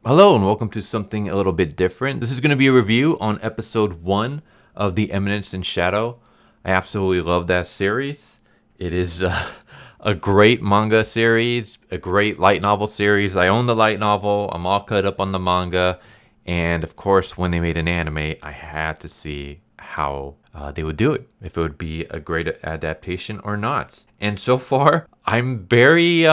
Hello and welcome to something a little bit different. This is going to be a review on episode 1 of the Eminence in Shadow. I absolutely love that series. It is a great manga series, a great light novel series. I own the light novel. I'm all caught up on the manga. And of course, when they made an anime, I had to see how they would do it, if it would be a great adaptation or not. And so far, I'm very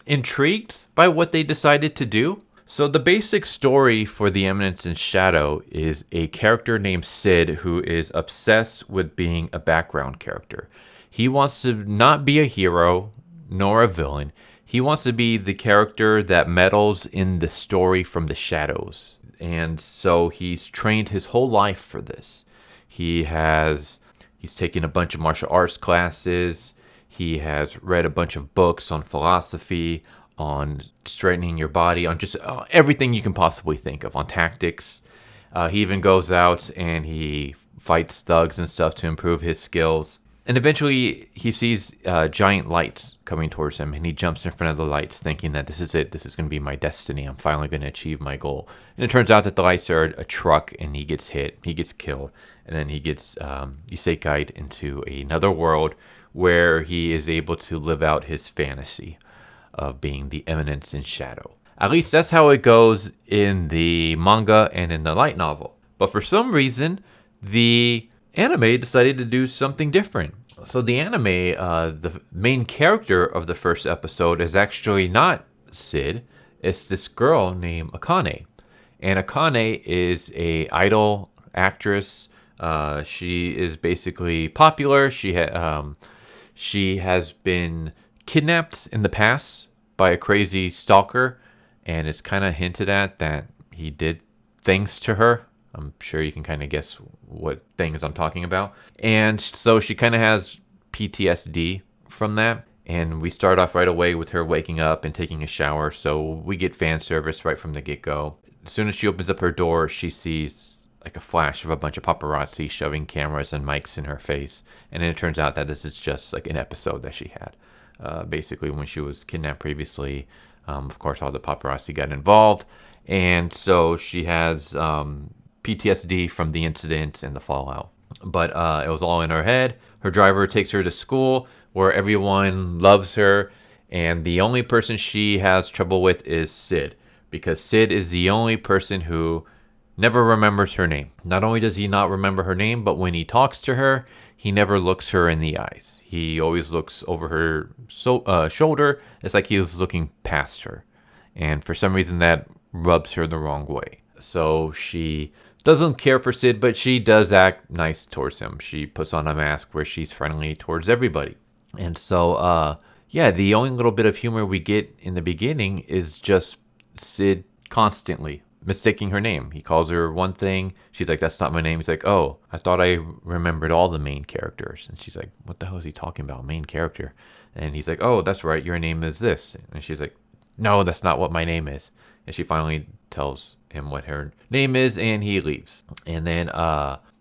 intrigued by what they decided to do. So the basic story for The Eminence in Shadow is a character named Cid who is obsessed with being a background character. He wants to not be a hero nor a villain. He wants to be the character that meddles in the story from the shadows. And so he's trained his whole life for this. He's taken a bunch of martial arts classes. He has read a bunch of books on philosophy, on straightening your body, on just everything you can possibly think of, on tactics. He even goes out and he fights thugs and stuff to improve his skills. And eventually he sees giant lights coming towards him, and he jumps in front of the lights thinking that this is it. This is going to be my destiny. I'm finally going to achieve my goal. And it turns out that the lights are a truck, and he gets hit. He gets killed. And then he gets isekai'd into another world where he is able to live out his fantasy of being the Eminence in Shadow. At least that's how it goes in the manga and in the light novel. But for some reason, the anime decided to do something different. So the anime, the main character of the first episode is actually not Cid. It's this girl named Akane. And Akane is a idol actress. She is basically popular. She has been kidnapped in the past by a crazy stalker, and it's kind of hinted at that he did things to her. I'm sure you can kind of guess what things I'm talking about. And so she kind of has PTSD from that. And we start off right away with her waking up and taking a shower. So we get fan service right from the get-go. As soon as she opens up her door, she sees like a flash of a bunch of paparazzi shoving cameras and mics in her face. And then it turns out that this is just like an episode that she had. Basically, when she was kidnapped previously, of course, all the paparazzi got involved. And so she has PTSD from the incident and the fallout. But it was all in her head. Her driver takes her to school where everyone loves her. And the only person she has trouble with is Cid. Because Cid is the only person who never remembers her name. Not only does he not remember her name, but when he talks to her, he never looks her in the eyes. He always looks over her shoulder. It's like he was looking past her. And for some reason, that rubs her the wrong way. So she doesn't care for Cid, but she does act nice towards him. She puts on a mask where she's friendly towards everybody. And so, yeah, the only little bit of humor we get in the beginning is just Cid constantly mistaking her name. He calls her one thing. She's like, that's not my name. He's like, oh, I thought I remembered all the main characters. And she's like, what the hell is he talking about? Main character. And he's like, oh, that's right. Your name is this. And she's like, no, that's not what my name is. And she finally tells him what her name is, and he leaves. And then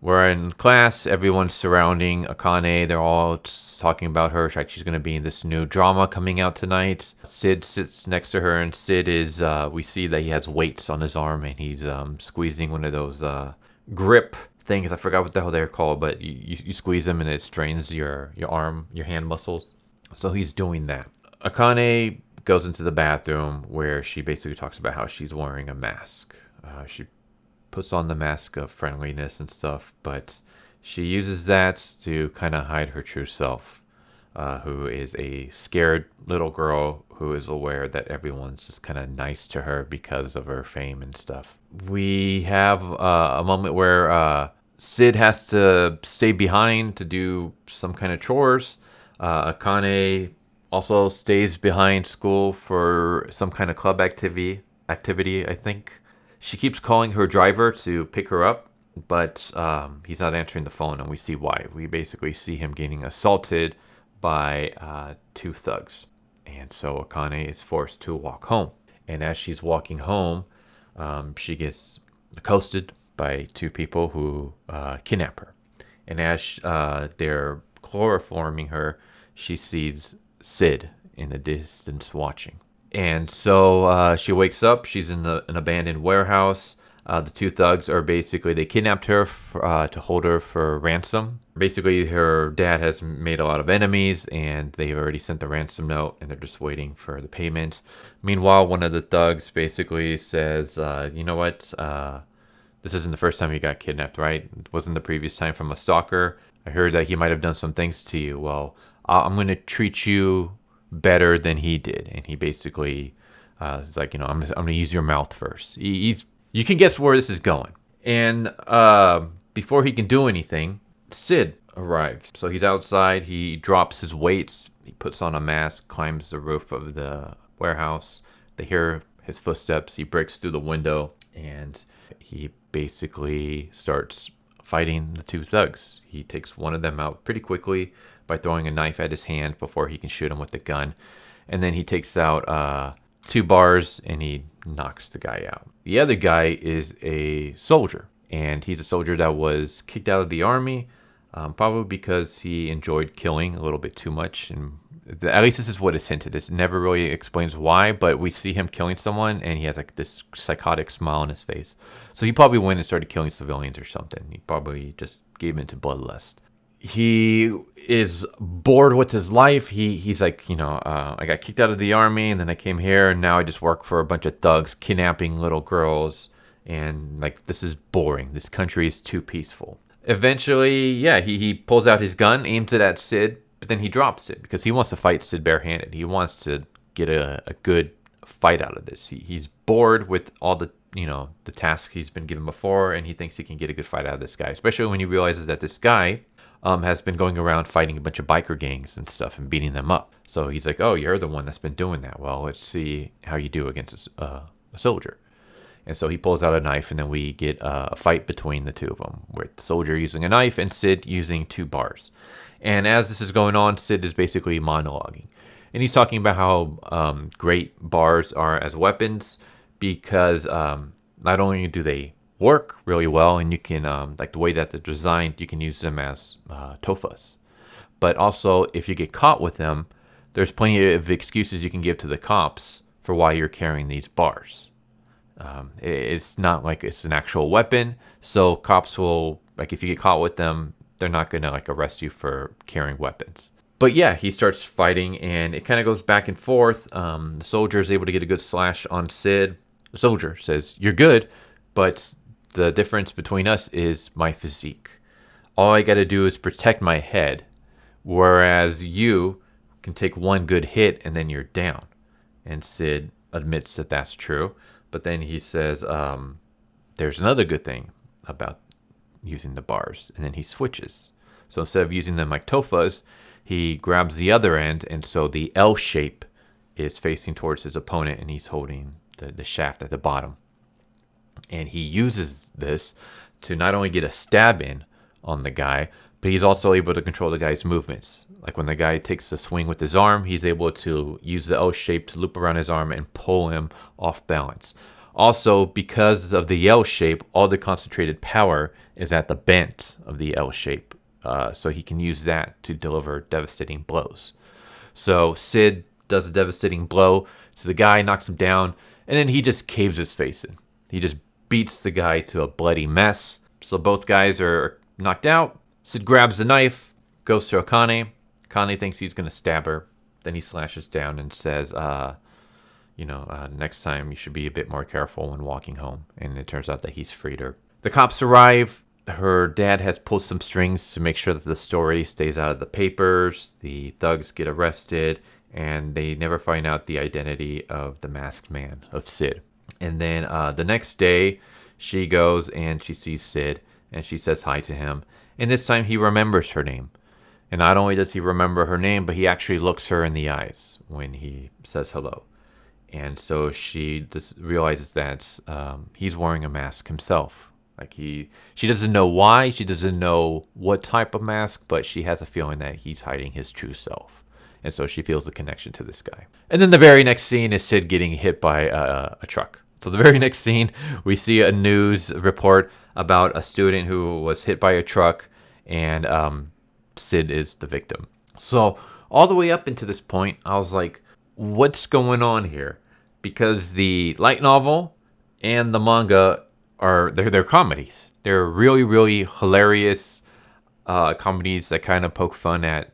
we're in class. Everyone's surrounding Akane. They're all talking about her. She's going to be in this new drama coming out tonight. Cid sits next to her, and Cid is, we see that he has weights on his arm, and he's squeezing one of those grip things. I forgot what the hell they're called, but you squeeze them, and it strains your arm, your hand muscles. So he's doing that. Akane goes into the bathroom where she basically talks about how she's wearing a mask. She puts on the mask of friendliness and stuff, but she uses that to kind of hide her true self, who is a scared little girl who is aware that everyone's just kind of nice to her because of her fame and stuff. We have a moment where Cid has to stay behind to do some kind of chores. Akane also stays behind school for some kind of club activity, I think. She keeps calling her driver to pick her up, but he's not answering the phone, and we see why. We basically see him getting assaulted by two thugs. And so Akane is forced to walk home. And as she's walking home, she gets accosted by two people who kidnap her. And as they're chloroforming her, she sees Cid in the distance watching. And so she wakes up. She's in an abandoned warehouse. The two thugs are basically, they kidnapped her to hold her for ransom. Basically, her dad has made a lot of enemies, and they've already sent the ransom note, and they're just waiting for the payments. Meanwhile, one of the thugs basically says, you know what? This isn't the first time you got kidnapped, right? It wasn't the previous time from a stalker. I heard that he might have done some things to you. Well, I'm going to treat you better than he did. And he basically is like, I'm going to use your mouth first. You can guess where this is going. And before he can do anything, Cid arrives. So he's outside. He drops his weights. He puts on a mask, climbs the roof of the warehouse. They hear his footsteps. He breaks through the window, and he basically starts fighting the two thugs. He takes one of them out pretty quickly by throwing a knife at his hand before he can shoot him with the gun. And then he takes out 2 bars and he knocks the guy out. The other guy is a soldier, and he's a soldier that was kicked out of the army, probably because he enjoyed killing a little bit too much. And at least this is what is hinted. It never really explains why, but we see him killing someone, and he has like this psychotic smile on his face. So he probably went and started killing civilians or something. He probably just gave into bloodlust. He is bored with his life. He's like, I got kicked out of the army, and then I came here, and now I just work for a bunch of thugs kidnapping little girls, and like, this is boring. This country is too peaceful. Eventually, he pulls out his gun, aims it at Cid, but then he drops it because he wants to fight Cid barehanded. He wants to get a good fight out of this. He's bored with all the tasks he's been given before, and he thinks he can get a good fight out of this guy, especially when he realizes that this guy has been going around fighting a bunch of biker gangs and stuff and beating them up. So he's like, oh, you're the one that's been doing that. Well, let's see how you do against a soldier. And so he pulls out a knife, and then we get a fight between the two of them, with the soldier using a knife and Cid using 2 bars. And as this is going on, Cid is basically monologuing. And he's talking about how great bars are as weapons, because not only do they work really well, and you can, like the way that they're designed, you can use them as tofas. But also, if you get caught with them, there's plenty of excuses you can give to the cops for why you're carrying these bars. It's not like it's an actual weapon, so cops will, like, if you get caught with them, they're not going to like arrest you for carrying weapons. But yeah, he starts fighting, and it kind of goes back and forth. The soldier is able to get a good slash on Cid. The soldier says, "You're good, but the difference between us is my physique. All I got to do is protect my head, whereas you can take one good hit and then you're down." And Cid admits that that's true. But then he says, there's another good thing about using the bars. And then he switches. So instead of using them like tofas, he grabs the other end. And so the L shape is facing towards his opponent, and he's holding the shaft at the bottom. And he uses this to not only get a stab in on the guy, but he's also able to control the guy's movements. Like when the guy takes a swing with his arm, he's able to use the L shape to loop around his arm and pull him off balance. Also, because of the L shape, all the concentrated power is at the bent of the L shape. So he can use that to deliver devastating blows. So Cid does a devastating blow to the guy, knocks him down, and then he just caves his face in. He just beats the guy to a bloody mess. So both guys are knocked out. Cid grabs the knife, goes to Akane. Akane thinks he's going to stab her. Then he slashes down and says, next time you should be a bit more careful when walking home. And it turns out that he's freed her. The cops arrive. Her dad has pulled some strings to make sure that the story stays out of the papers. The thugs get arrested, and they never find out the identity of the masked man, of Cid. And then the next day, she goes and she sees Cid, and she says hi to him. And this time he remembers her name. And not only does he remember her name, but he actually looks her in the eyes when he says hello. And so she just realizes that he's wearing a mask himself. She doesn't know why, she doesn't know what type of mask, but she has a feeling that he's hiding his true self. And so she feels the connection to this guy. And then the very next scene is Cid getting hit by a truck. So the very next scene, we see a news report about a student who was hit by a truck, and Cid is the victim. So all the way up into this point, I was like, what's going on here? because the light novel and the manga they're comedies. They're really, really hilarious comedies that kind of poke fun at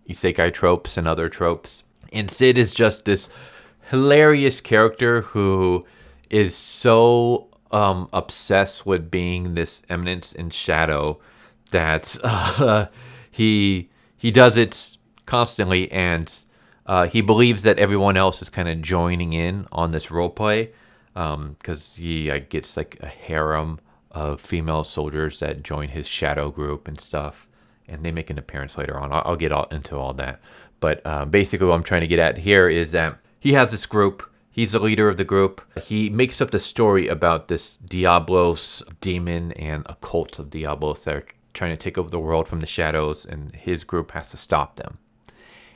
isekai tropes and other tropes. And Cid is just this hilarious character who is so obsessed with being this eminence in shadow that he does it constantly, and he believes that everyone else is kind of joining in on this roleplay because he gets like a harem of female soldiers that join his shadow group and stuff, and they make an appearance later on. I'll get into all that, but basically what I'm trying to get at here is that he has this group. He's the leader of the group. He makes up the story about this Diabolos demon and a cult of Diabolos that are trying to take over the world from the shadows, and his group has to stop them.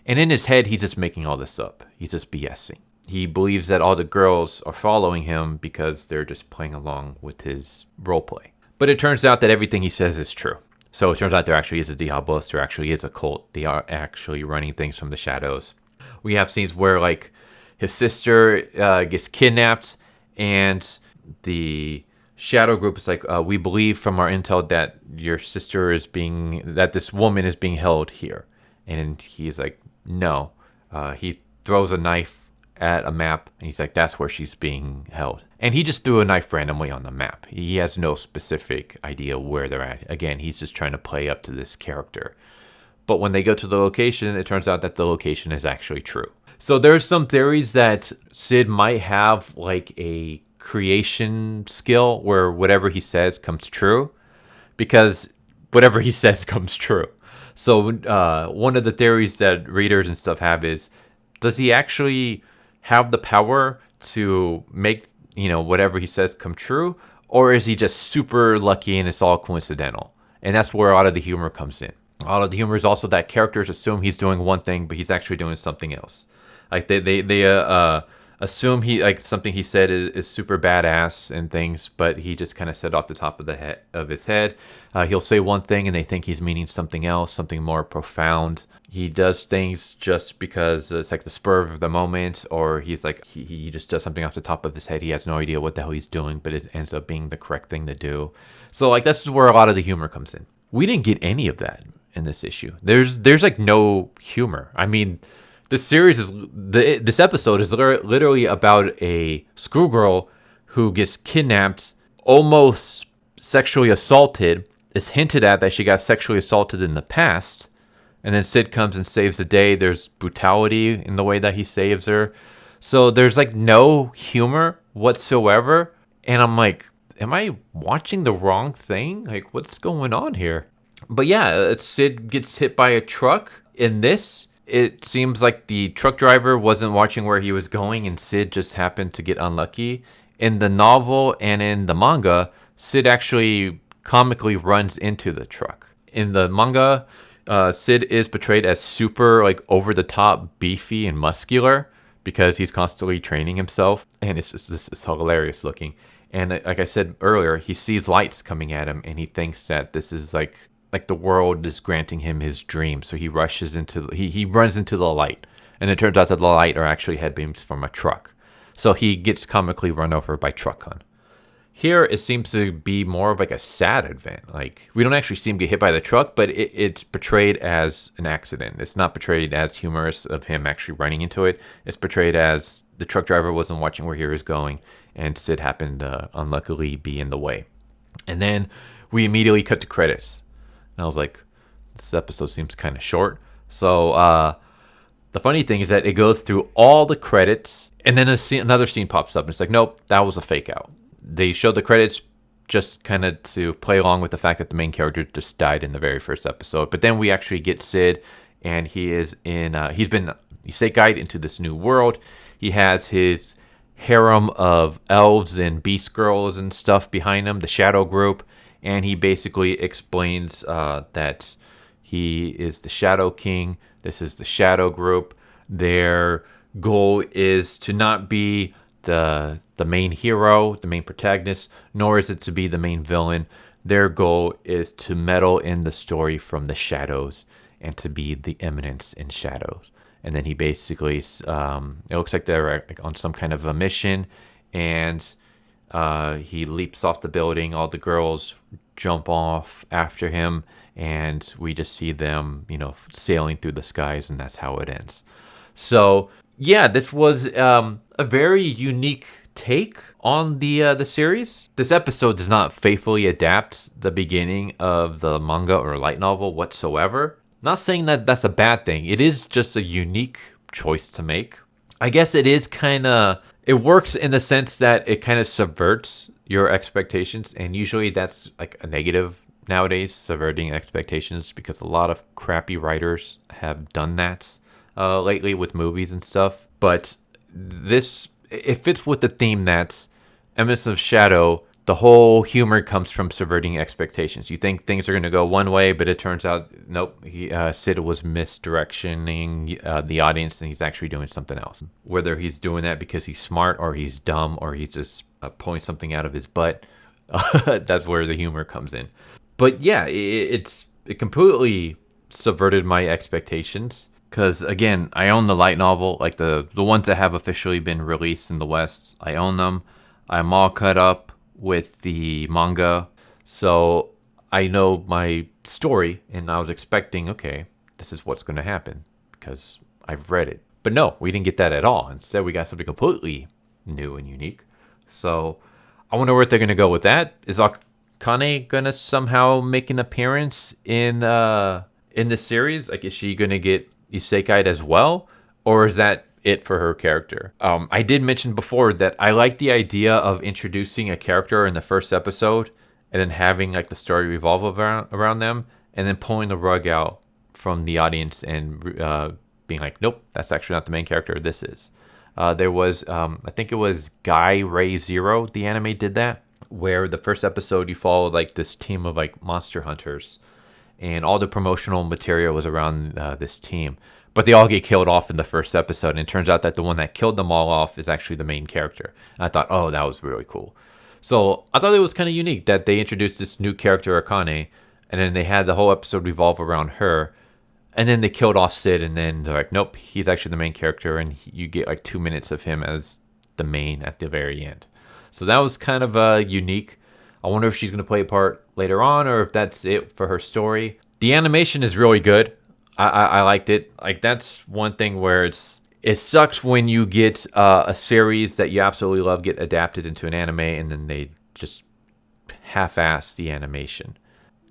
And in his head, he's just making all this up. He's just BSing. He believes that all the girls are following him because they're just playing along with his roleplay. But it turns out that everything he says is true. So it turns out there actually is a Diabolos. There actually is a cult. They are actually running things from the shadows. We have scenes where like his sister gets kidnapped, and the shadow group is like, we believe from our intel that your sister that this woman is being held here. And he's like, no. He throws a knife at a map, and he's like, that's where she's being held. And he just threw a knife randomly on the map. He has no specific idea where they're at. Again, he's just trying to play up to this character. But when they go to the location, it turns out that the location is actually true. So there's some theories that Cid might have like a creation skill where whatever he says comes true, because whatever he says comes true. So one of the theories that readers and stuff have is, does he actually have the power to make, whatever he says come true? Or is he just super lucky and it's all coincidental? And that's where a lot of the humor comes in. A lot of the humor is also that characters assume he's doing one thing, but he's actually doing something else. Like they assume something he said is super badass and things, but he just kind of said off the top of his head. He'll say one thing and they think he's meaning something else, something more profound. He does things just because it's like the spur of the moment, or he's like he just does something off the top of his head. He has no idea what the hell he's doing, but it ends up being the correct thing to do. So like this is where a lot of the humor comes in. We didn't get any of that in this issue. There's like no humor. I mean, this episode is literally about a schoolgirl who gets kidnapped, almost sexually assaulted. It's hinted at that she got sexually assaulted in the past, and then Cid comes and saves the day. There's brutality in the way that he saves her. So there's like no humor whatsoever. And I'm like, am I watching the wrong thing? Like, what's going on here? But yeah, Cid gets hit by a truck. In this, it seems like the truck driver wasn't watching where he was going, and Cid just happened to get unlucky. In the novel and in the manga, Cid actually comically runs into the truck. In the manga, Cid is portrayed as super like over the top, beefy and muscular because he's constantly training himself, and it's hilarious looking. And like I said earlier, he sees lights coming at him, and he thinks that this is like the world is granting him his dream. So he rushes he runs into the light, and it turns out that the light are actually headbeams from a truck. So he gets comically run over by Truck Hunt. Here, it seems to be more of like a sad event. Like, we don't actually see him get hit by the truck, but it's portrayed as an accident. It's not portrayed as humorous of him actually running into it. It's portrayed as the truck driver wasn't watching where he was going, and Cid happened to unluckily be in the way. And then we immediately cut to credits. And I was like, this episode seems kind of short. So the funny thing is that it goes through all the credits, and then another scene pops up, and it's like, nope, that was a fake out. They showed the credits just kind of to play along with the fact that the main character just died in the very first episode. But then we actually get Cid, and he is he's been isekai'd into this new world. He has his harem of elves and beast girls and stuff behind him, the Shadow Group, and he basically explains that he is the Shadow King. This is the Shadow Group. Their goal is to not be the main hero, the main protagonist, nor is it to be the main villain. Their goal is to meddle in the story from the shadows and to be the eminence in shadows. and then he basically it looks like they're on some kind of a mission, and he leaps off the building. All the girls jump off after him, and we just see them, sailing through the skies, and that's how it ends. So yeah, this was a very unique take on the series. This episode does not faithfully adapt the beginning of the manga or light novel whatsoever. Not saying that that's a bad thing. It is just a unique choice to make. I guess it is it works in the sense that it kind of subverts your expectations, and usually that's like a negative nowadays, subverting expectations, because a lot of crappy writers have done that lately with movies and stuff. But it fits with the theme that's Eminence of Shadow. The whole humor comes from subverting expectations. You think things are going to go one way, but it turns out, nope, Cid was misdirectioning the audience, and he's actually doing something else. Whether he's doing that because he's smart, or he's dumb, or he's just pulling something out of his butt, that's where the humor comes in. But yeah, it completely subverted my expectations. Because, again, I own the light novel, like the ones that have officially been released in the West. I own them. I'm all cut up with the manga. So I know my story, and I was expecting, okay, this is what's going to happen because I've read it. But no, we didn't get that at all. Instead, we got something completely new and unique. So I wonder where they're going to go with that. Is Akane going to somehow make an appearance in this series? Like, is she going to get isekai'd as well, or is that it for her character? I did mention before that I like the idea of introducing a character in the first episode and then having like the story revolve around them, and then pulling the rug out from the audience and being like, nope, that's actually not the main character, this is. There was I think it was Guy Ray Zero, the anime did that, where the first episode you followed like this team of like monster hunters, and all the promotional material was around this team. But they all get killed off in the first episode, and it turns out that the one that killed them all off is actually the main character. And I thought, oh, that was really cool. So I thought it was kind of unique that they introduced this new character, Akane, and then they had the whole episode revolve around her, and then they killed off Cid, and then they're like, nope, he's actually the main character, and you get like 2 minutes of him as the main at the very end. So that was kind of unique. I wonder if she's going to play a part later on, or if that's it for her story. The animation is really good. I liked it. Like, that's one thing where it sucks when you get a series that you absolutely love get adapted into an anime, and then they just half-ass the animation.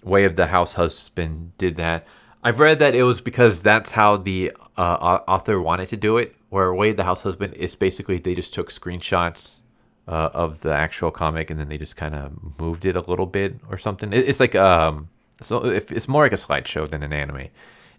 Way of the House Husband did that. I've read that it was because that's how the author wanted to do it, where Way of the House Husband is basically they just took screenshots of the actual comic, and then they just kind of moved it a little bit or something. It's like it's more like a slideshow than an anime,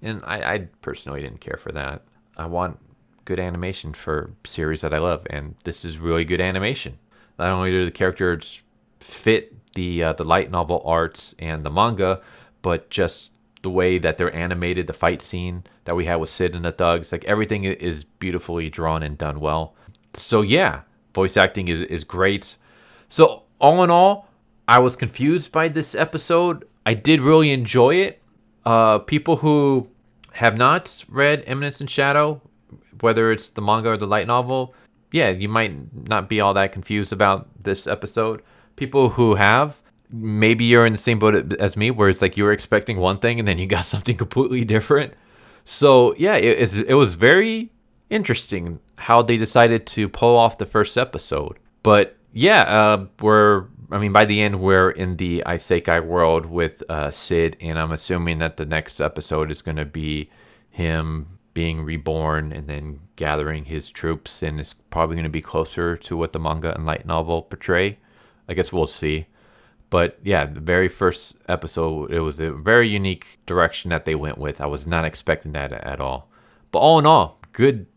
and I personally didn't care for that. I want good animation for series that I love, and this is really good animation. Not only do the characters fit the light novel arts and the manga, but just the way that they're animated, the fight scene that we had with Cid and the thugs, like everything is beautifully drawn and done well. So yeah, voice acting is great. So all in all, I was confused by this episode. I did really enjoy it. People who have not read Eminence and Shadow, whether it's the manga or the light novel, yeah, you might not be all that confused about this episode. People who have, maybe you're in the same boat as me, where it's like you were expecting one thing and then you got something completely different. So yeah, it was very interesting how they decided to pull off the first episode. But yeah, by the end, we're in the isekai world with Cid, and I'm assuming that the next episode is going to be him being reborn and then gathering his troops, and it's probably going to be closer to what the manga and light novel portray. I guess we'll see. But yeah, the very first episode, it was a very unique direction that they went with. I was not expecting that at all. But all in all, good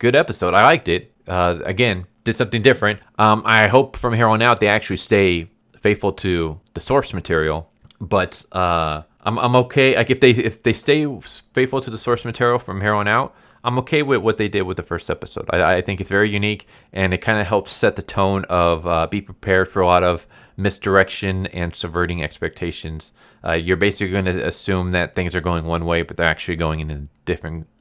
episode. I liked it. Again, did something different. I hope from here on out they actually stay faithful to the source material. But I'm okay. Like if they stay faithful to the source material from here on out, I'm okay with what they did with the first episode. I think it's very unique, and it kind of helps set the tone of be prepared for a lot of misdirection and subverting expectations. You're basically going to assume that things are going one way, but they're actually going in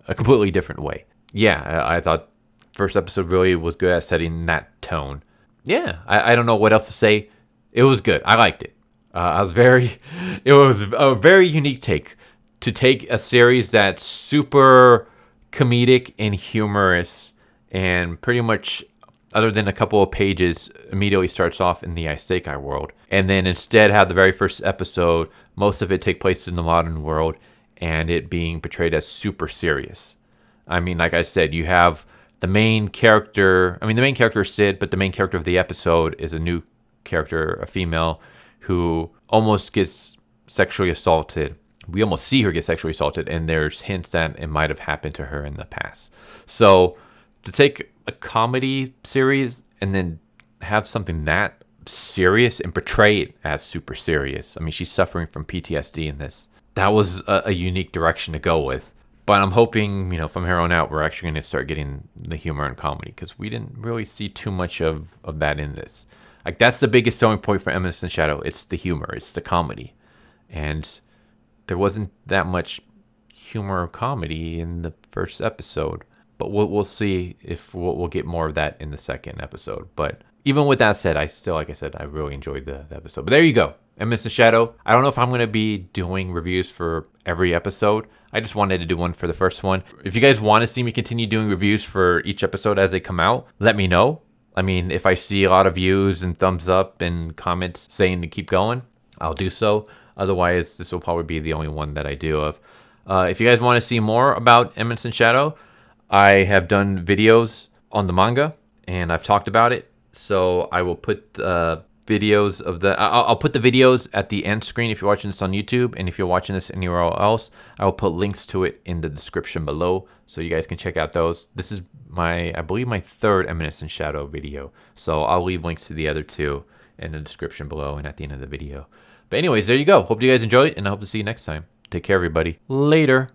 a completely different way. yeah, I thought first episode really was good at setting that tone. Yeah, I don't know what else to say. It was good. I liked it. It was a very unique take to take a series that's super comedic and humorous and pretty much, other than a couple of pages, immediately starts off in the Isekai world. And then instead have the very first episode, most of it take place in the modern world, and it being portrayed as super serious. I mean, like I said, you have the main character. I mean, the main character is Cid, but the main character of the episode is a new character, a female, who almost gets sexually assaulted. We almost see her get sexually assaulted, and there's hints that it might have happened to her in the past. So to take a comedy series and then have something that serious and portray it as super serious. I mean, she's suffering from PTSD in this. That was a unique direction to go with. But I'm hoping, from here on out, we're actually going to start getting the humor and comedy, because we didn't really see too much of that in this. Like, that's the biggest selling point for Eminence and Shadow. It's the humor. It's the comedy. And there wasn't that much humor or comedy in the first episode. But we'll see if we'll get more of that in the second episode. But even with that said, like I said, I really enjoyed the episode. But there you go. Eminence and Shadow. I don't know if I'm going to be doing reviews for every episode. I just wanted to do one for the first one. If you guys want to see me continue doing reviews for each episode as they come out, let me know. I mean, if I see a lot of views and thumbs up and comments saying to keep going, I'll do so. Otherwise, this will probably be the only one that I do of. If you guys want to see more about Eminence and Shadow, I have done videos on the manga, and I've talked about it. So I will put videos of I'll put the videos at the end screen if you're watching this on YouTube, and if you're watching this anywhere else, I will put links to it in the description below, so you guys can check out those. This is I believe my third Eminence and Shadow video, so I'll leave links to the other two in the description below and at the end of the video. But anyways, there you go. Hope you guys enjoyed, and I hope to see you next time. Take care, everybody. Later.